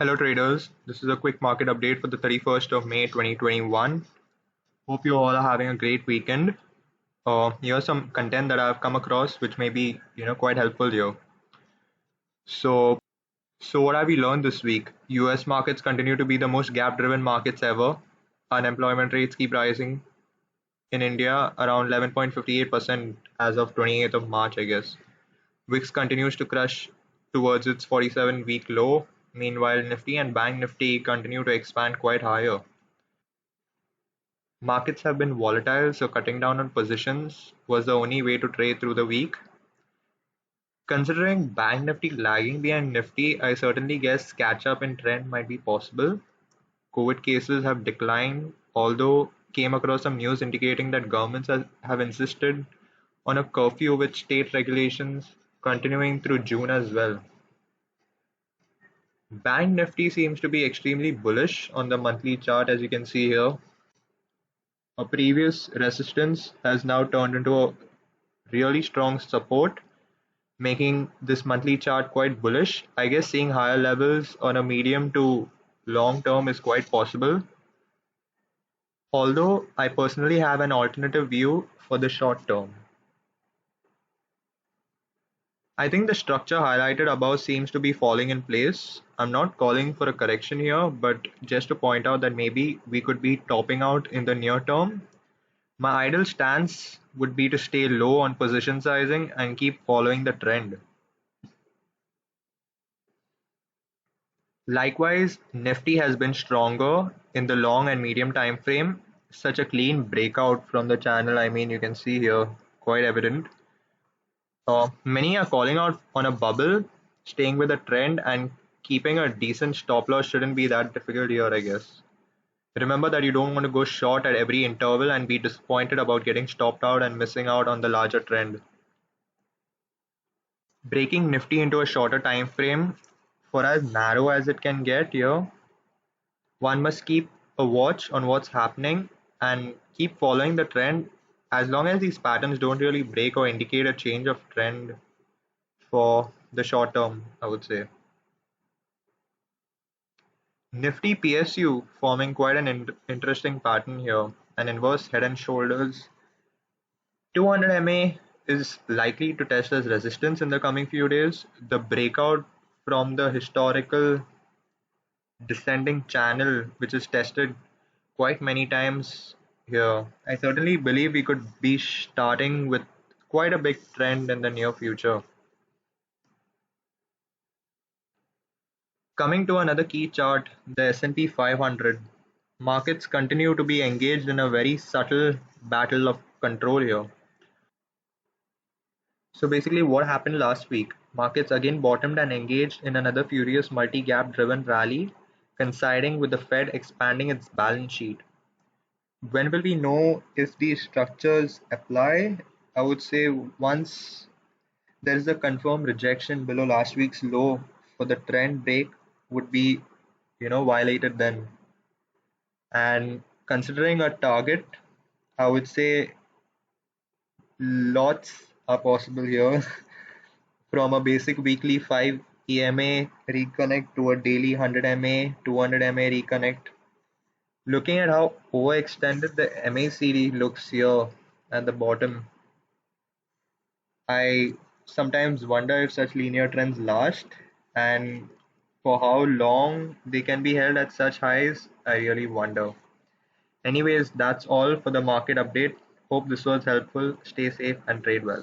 Hello traders, this is a quick market update for the 31st of May 2021. Hope you all are having a great weekend. Here's some content that I've come across which may be quite helpful here. So, so what have we learned this week? US markets continue to be the most gap driven markets ever. Unemployment rates keep rising in India around 11.58% as of 28th of March, I guess. VIX continues to crush towards its 47-week low. Meanwhile, Nifty and Bank Nifty continue to expand quite higher. Markets have been volatile, so cutting down on positions was the only way to trade through the week. Considering Bank Nifty lagging behind Nifty, I certainly guess catch up in trend might be possible. COVID cases have declined, although came across some news indicating that governments have insisted on a curfew with state regulations continuing through June as well. Bank Nifty seems to be extremely bullish on the monthly chart, as you can see here. A previous resistance has now turned into a really strong support, making this monthly chart quite bullish. I guess seeing higher levels on a medium to long term is quite possible. Although I personally have an alternative view for the short term. I think the structure highlighted above seems to be falling in place. I'm not calling for a correction here, but just to point out that maybe we could be topping out in the near term. My ideal stance would be to stay low on position sizing and keep following the trend. Likewise, Nifty has been stronger in the long and medium time frame. Such a clean breakout from the channel, I mean, you can see here, quite evident. Many are calling out on a bubble, staying with a trend and keeping a decent stop loss shouldn't be that difficult here, I guess. Remember that you don't want to go short at every interval and be disappointed about getting stopped out and missing out on the larger trend. Breaking Nifty into a shorter time frame for as narrow as it can get here, one must keep a watch on what's happening and keep following the trend as long as these patterns don't really break or indicate a change of trend for the short term, I would say. Nifty PSU forming quite an interesting pattern here, an inverse head and shoulders. 200 MA is likely to test as resistance in the coming few days. The breakout from the historical descending channel, which is tested quite many times here. I certainly believe we could be starting with quite a big trend in the near future. Coming to another key chart, the S&P 500. Markets continue to be engaged in a very subtle battle of control here. So basically what happened last week? Markets again bottomed and engaged in another furious multi-gap driven rally, coinciding with the Fed expanding its balance sheet. When will we know if these structures apply? I would say once there is a confirmed rejection below last week's low for the trend break would be violated then. And considering a target, I would say lots are possible here from a basic weekly 5 EMA reconnect to a daily 100 MA, 200 MA reconnect. Looking at how overextended the MACD looks here at the bottom, I sometimes wonder if such linear trends last and for how long they can be held at such highs, I really wonder. Anyways, that's all for the market update. Hope this was helpful. Stay safe and trade well.